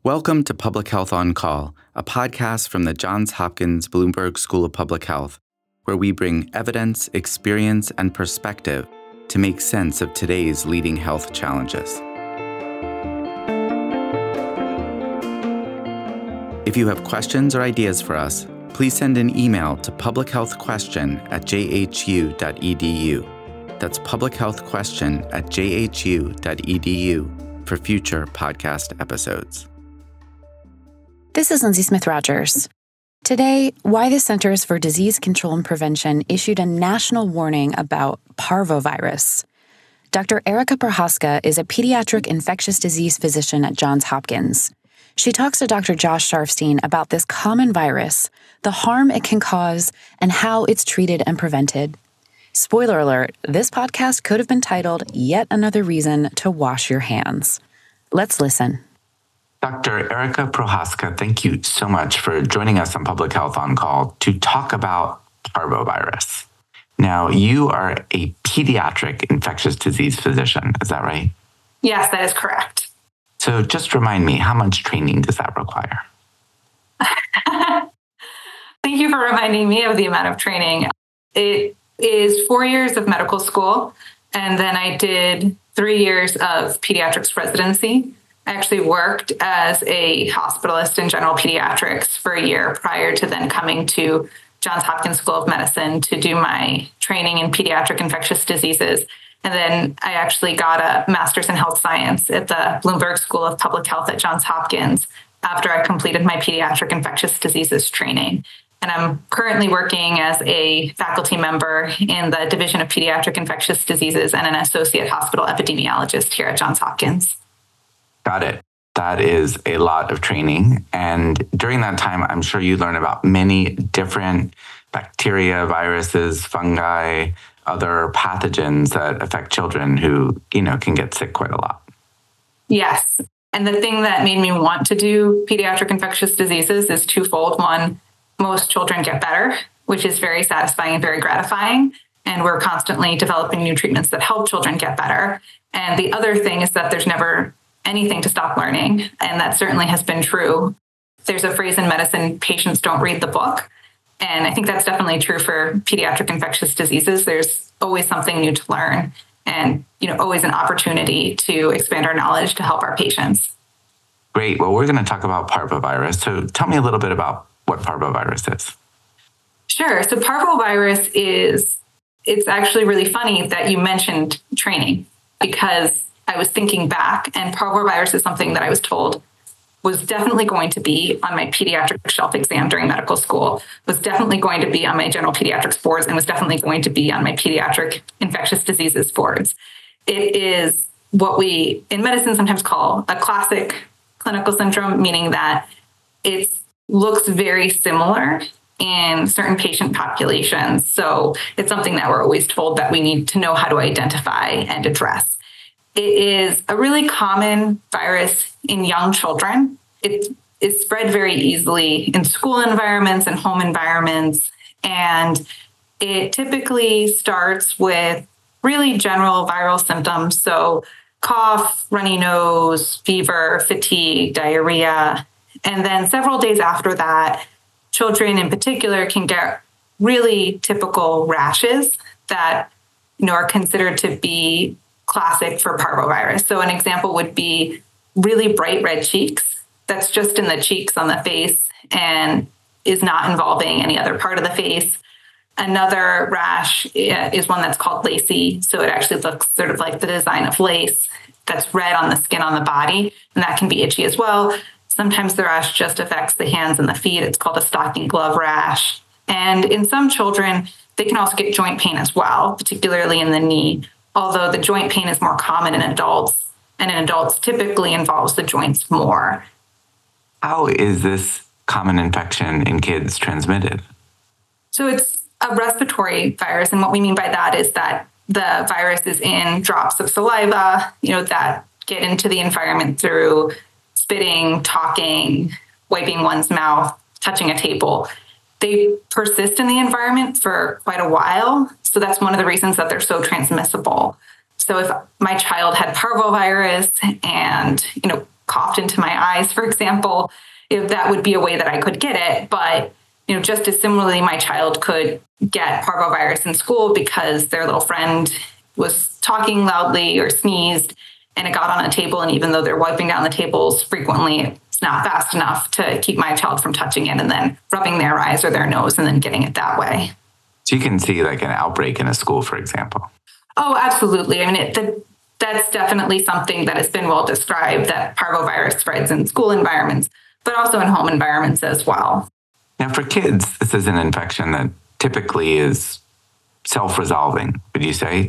Welcome to Public Health on Call, a podcast from the Johns Hopkins Bloomberg School of Public Health, where we bring evidence, experience, and perspective to make sense of today's leading health challenges. If you have questions or ideas for us, please send an email to publichealthquestion@jhu.edu. That's publichealthquestion@jhu.edu for future podcast episodes. This is Lindsay Smith-Rogers. Today, why the Centers for Disease Control and Prevention issued a national warning about parvovirus. Dr. Erica Prochaska is a pediatric infectious disease physician at Johns Hopkins. She talks to Dr. Josh Sharfstein about this common virus, the harm it can cause, and how it's treated and prevented. Spoiler alert, this podcast could have been titled Yet Another Reason to Wash Your Hands. Let's listen. Dr. Erica Prochaska, thank you so much for joining us on Public Health on Call to talk about parvovirus. Now, you are a pediatric infectious disease physician, is that right? Yes, that is correct. So just remind me, how much training does that require? Thank you for reminding me of the amount of training. It is 4 years of medical school, and then I did 3 years of pediatrics residency. I actually worked as a hospitalist in general pediatrics for a year prior to then coming to Johns Hopkins School of Medicine to do my training in pediatric infectious diseases. And then I actually got a master's in health science at the Bloomberg School of Public Health at Johns Hopkins after I completed my pediatric infectious diseases training. And I'm currently working as a faculty member in the Division of Pediatric Infectious Diseases and an associate hospital epidemiologist here at Johns Hopkins. Got it. That is a lot of training. And during that time, I'm sure you learn about many different bacteria, viruses, fungi, other pathogens that affect children who, can get sick quite a lot. Yes. And the thing that made me want to do pediatric infectious diseases is twofold. One, most children get better, which is very satisfying and very gratifying. And we're constantly developing new treatments that help children get better. And the other thing is that there's never anything to stop learning. And that certainly has been true. There's a phrase in medicine, patients don't read the book. And I think that's definitely true for pediatric infectious diseases. There's always something new to learn and, always an opportunity to expand our knowledge to help our patients. Great. Well, we're going to talk about parvovirus. So tell me a little bit about what parvovirus is. Sure. So parvovirus it's actually really funny that you mentioned training because I was thinking back, and parvovirus is something that I was told was definitely going to be on my pediatric shelf exam during medical school, was definitely going to be on my general pediatrics boards, and was definitely going to be on my pediatric infectious diseases boards. It is what we in medicine sometimes call a classic clinical syndrome, meaning that it looks very similar in certain patient populations. So it's something that we're always told that we need to know how to identify and address. It is a really common virus in young children. It is spread very easily in school environments and home environments. And it typically starts with really general viral symptoms. So cough, runny nose, fever, fatigue, diarrhea. And then several days after that, children in particular can get really typical rashes that, are considered to be classic for parvovirus. So an example would be really bright red cheeks. That's just in the cheeks on the face and is not involving any other part of the face. Another rash is one that's called lacy. So it actually looks sort of like the design of lace that's red on the skin on the body, and that can be itchy as well. Sometimes the rash just affects the hands and the feet. It's called a stocking glove rash. And in some children, they can also get joint pain as well, particularly in the knee, although the joint pain is more common in adults, and in adults typically involves the joints more. How is this common infection in kids transmitted? So it's a respiratory virus, and what we mean by that is that the virus is in drops of saliva, that get into the environment through spitting, talking, wiping one's mouth, touching a table. They persist in the environment for quite a while. So that's one of the reasons that they're so transmissible. So if my child had parvovirus and, coughed into my eyes, for example, if that would be a way that I could get it. But, just as similarly, my child could get parvovirus in school because their little friend was talking loudly or sneezed and it got on a table. And even though they're wiping down the tables frequently, it's not fast enough to keep my child from touching it and then rubbing their eyes or their nose and then getting it that way. So you can see like an outbreak in a school, for example. Oh, absolutely. I mean, that's definitely something that has been well described, that parvovirus spreads in school environments, but also in home environments as well. Now, for kids, this is an infection that typically is self-resolving, would you say?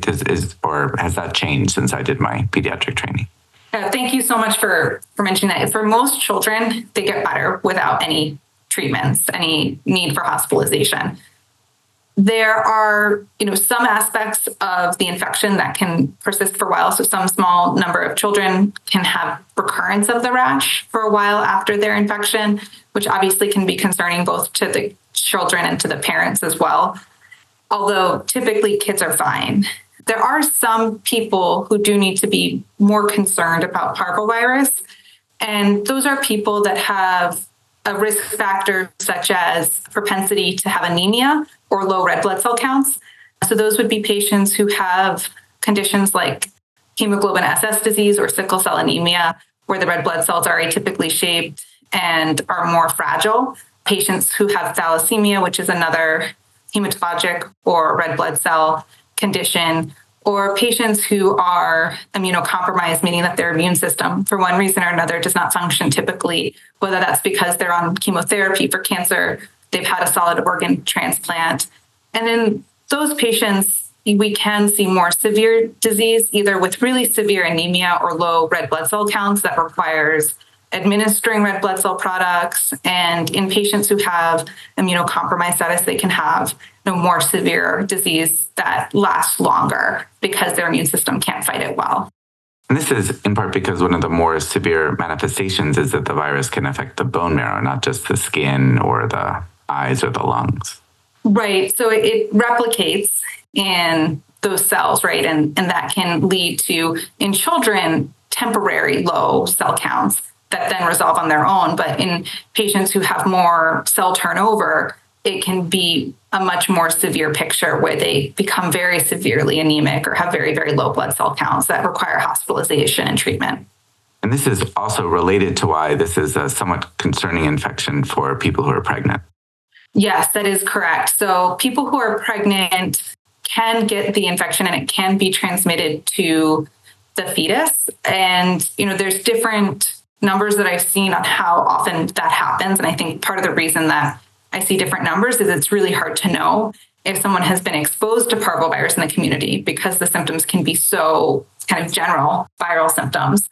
Or has that changed since I did my pediatric training? Thank you so much for mentioning that. For most children, they get better without any treatments, any need for hospitalization. There are, some aspects of the infection that can persist for a while. So some small number of children can have recurrence of the rash for a while after their infection, which obviously can be concerning both to the children and to the parents as well. Although typically kids are fine. There are some people who do need to be more concerned about parvovirus. And those are people that have a risk factor such as propensity to have anemia or low red blood cell counts. So those would be patients who have conditions like hemoglobin SS disease or sickle cell anemia, where the red blood cells are atypically shaped and are more fragile. Patients who have thalassemia, which is another hematologic or red blood cell condition, or patients who are immunocompromised, meaning that their immune system, for one reason or another, does not function typically, whether that's because they're on chemotherapy for cancer, they've had a solid organ transplant. And in those patients, we can see more severe disease, either with really severe anemia or low red blood cell counts that requires administering red blood cell products. And in patients who have immunocompromised status, they can have more severe disease that lasts longer because their immune system can't fight it well. And this is in part because one of the more severe manifestations is that the virus can affect the bone marrow, not just the skin or the eyes or the lungs. Right. So it replicates in those cells, right? And that can lead to, in children, temporary low cell counts that then resolve on their own. But in patients who have more cell turnover, it can be a much more severe picture where they become very severely anemic or have very, very low blood cell counts that require hospitalization and treatment. And this is also related to why this is a somewhat concerning infection for people who are pregnant. Yes, that is correct. So people who are pregnant can get the infection and it can be transmitted to the fetus. And, there's different numbers that I've seen on how often that happens. And I think part of the reason that I see different numbers is it's really hard to know if someone has been exposed to parvovirus in the community because the symptoms can be so kind of general viral symptoms.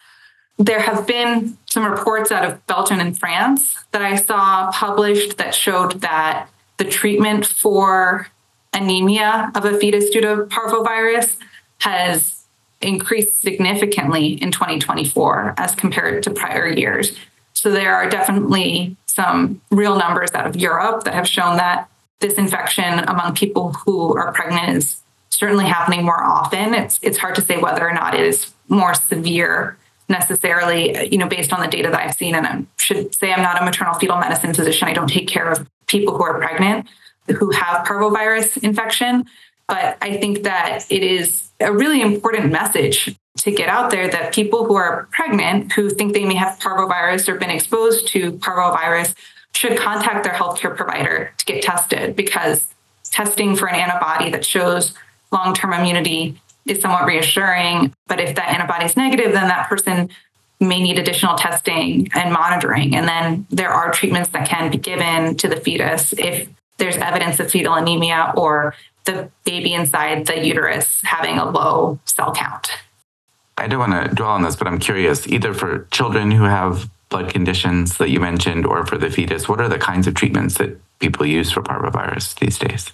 There have been some reports out of Belgium and France that I saw published that showed that the treatment for anemia of a fetus due to parvovirus has increased significantly in 2024 as compared to prior years. So there are definitely some real numbers out of Europe that have shown that this infection among people who are pregnant is certainly happening more often. It's hard to say whether or not it is more severe necessarily, based on the data that I've seen. And I should say I'm not a maternal fetal medicine physician. I don't take care of people who are pregnant who have parvovirus infection. But I think that it is a really important message to get out there that people who are pregnant who think they may have parvovirus or been exposed to parvovirus should contact their healthcare provider to get tested, because testing for an antibody that shows long-term immunity is somewhat reassuring. But if that antibody is negative, then that person may need additional testing and monitoring. And then there are treatments that can be given to the fetus if there's evidence of fetal anemia or the baby inside the uterus having a low cell count. I don't want to dwell on this, but I'm curious, either for children who have blood conditions that you mentioned or for the fetus, what are the kinds of treatments that people use for parvovirus these days?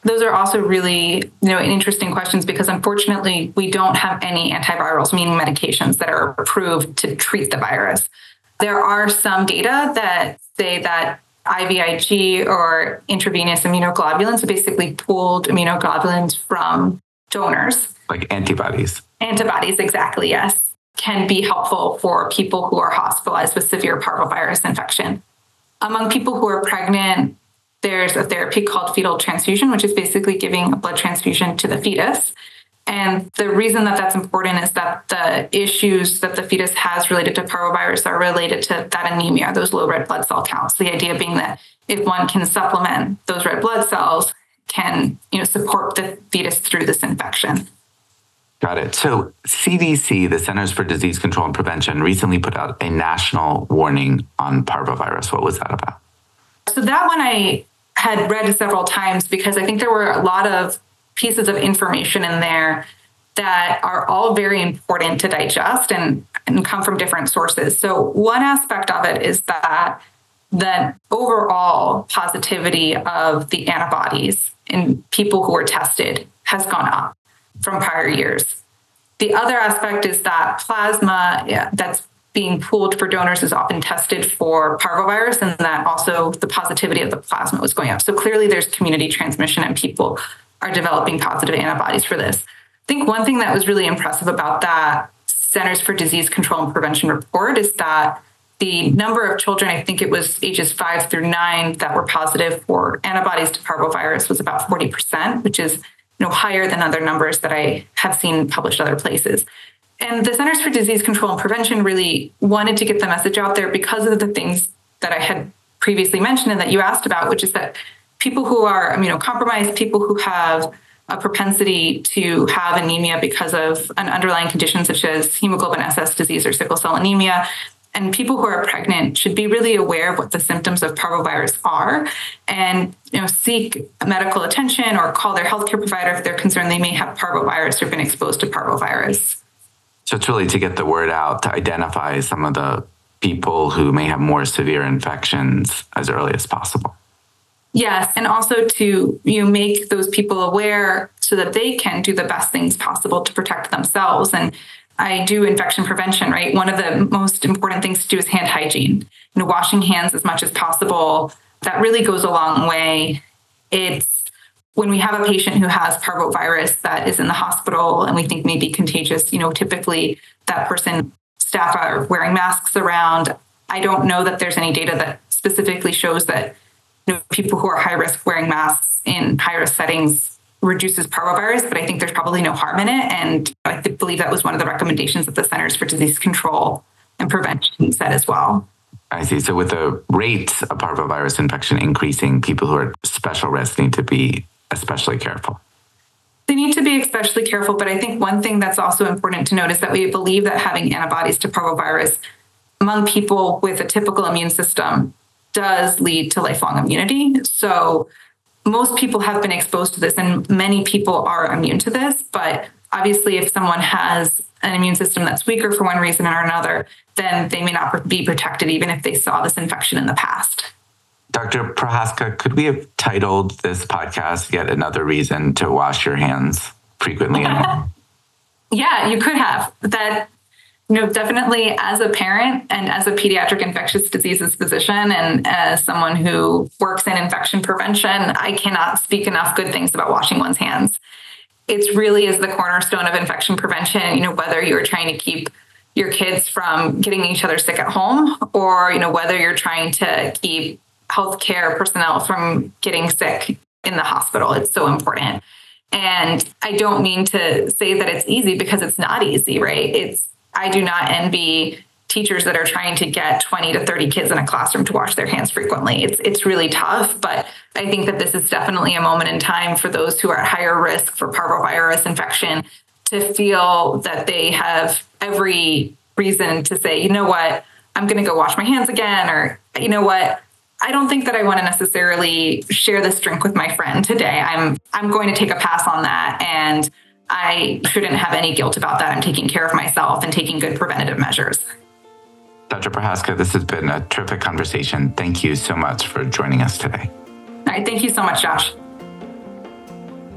Those are also really, interesting questions because unfortunately we don't have any antivirals, meaning medications that are approved to treat the virus. There are some data that say that IVIG or intravenous immunoglobulins, so basically pooled immunoglobulins from donors. Like antibodies. Antibodies, exactly, yes. can be helpful for people who are hospitalized with severe parvovirus infection. Among people who are pregnant, there's a therapy called fetal transfusion, which is basically giving a blood transfusion to the fetus. And the reason that that's important is that the issues that the fetus has related to parvovirus are related to that anemia, those low red blood cell counts. The idea being that if one can supplement those red blood cells, can support the fetus through this infection. Got it. So CDC, the Centers for Disease Control and Prevention, recently put out a national warning on parvovirus. What was that about? So that one I had read several times because I think there were a lot of pieces of information in there that are all very important to digest and come from different sources. So one aspect of it is that the overall positivity of the antibodies in people who were tested has gone up from prior years. The other aspect is that plasma that's being pooled for donors is often tested for parvovirus, and that also the positivity of the plasma was going up. So clearly there's community transmission and people are developing positive antibodies for this. I think one thing that was really impressive about that Centers for Disease Control and Prevention report is that the number of children, I think it was ages 5 through 9, that were positive for antibodies to parvovirus was about 40%, which is higher than other numbers that I have seen published other places. And the Centers for Disease Control and Prevention really wanted to get the message out there because of the things that I had previously mentioned and that you asked about, which is that people who are immunocompromised, people who have a propensity to have anemia because of an underlying condition such as hemoglobin SS disease or sickle cell anemia, and people who are pregnant should be really aware of what the symptoms of parvovirus are and seek medical attention or call their healthcare provider if they're concerned they may have parvovirus or been exposed to parvovirus. So it's really to get the word out, to identify some of the people who may have more severe infections as early as possible. Yes, and also to make those people aware so that they can do the best things possible to protect themselves. And I do infection prevention, right? One of the most important things to do is hand hygiene. Washing hands as much as possible. That really goes a long way. It's when we have a patient who has parvovirus that is in the hospital and we think may be contagious, typically that person, staff are wearing masks around. I don't know that there's any data that specifically shows that people who are high risk wearing masks in high risk settings reduces parvovirus, but I think there's probably no harm in it. And I believe that was one of the recommendations that the Centers for Disease Control and Prevention said as well. I see. So with the rates of parvovirus infection increasing, people who are special risk need to be especially careful. They need to be especially careful, but I think one thing that's also important to note is that we believe that having antibodies to parvovirus among people with a typical immune system does lead to lifelong immunity. So most people have been exposed to this and many people are immune to this, but obviously if someone has an immune system that's weaker for one reason or another, then they may not be protected even if they saw this infection in the past. Dr. Prochaska, could we have titled this podcast Yet Another Reason to Wash Your Hands Frequently? Yeah, you could have. That definitely as a parent and as a pediatric infectious diseases physician and as someone who works in infection prevention, I cannot speak enough good things about washing one's hands. It really is the cornerstone of infection prevention, whether you're trying to keep your kids from getting each other sick at home or, whether you're trying to keep healthcare personnel from getting sick in the hospital. It's so important. And I don't mean to say that it's easy because it's not easy, right? I do not envy teachers that are trying to get 20 to 30 kids in a classroom to wash their hands frequently. It's really tough, but I think that this is definitely a moment in time for those who are at higher risk for parvovirus infection to feel that they have every reason to say, you know what, I'm going to go wash my hands again, or you know what, I don't think that I want to necessarily share this drink with my friend today. I'm going to take a pass on that, and I shouldn't have any guilt about that. I'm taking care of myself and taking good preventative measures. Dr. Prochaska, this has been a terrific conversation. Thank you so much for joining us today. All right. Thank you so much, Josh.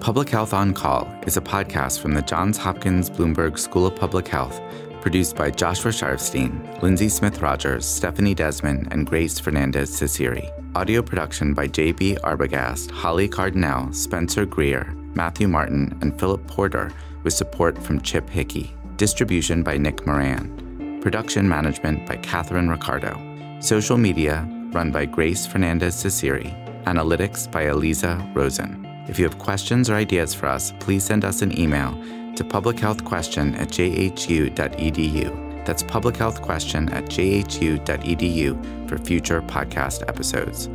Public Health on Call is a podcast from the Johns Hopkins Bloomberg School of Public Health, produced by Joshua Sharfstein, Lindsay Smith-Rogers, Stephanie Desmond, and Grace Fernandez-Ciceri. Audio production by J.B. Arbogast, Holly Cardinale, Spencer Greer, Matthew Martin, and Philip Porter, with support from Chip Hickey. Distribution by Nick Moran. Production management by Catherine Ricardo. Social media run by Grace Fernandez-Cesiri. Analytics by Eliza Rosen. If you have questions or ideas for us, please send us an email to publichealthquestion@jhu.edu. That's publichealthquestion@jhu.edu for future podcast episodes.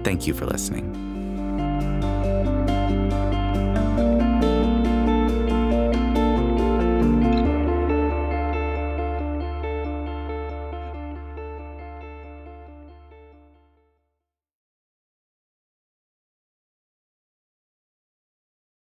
Thank you for listening.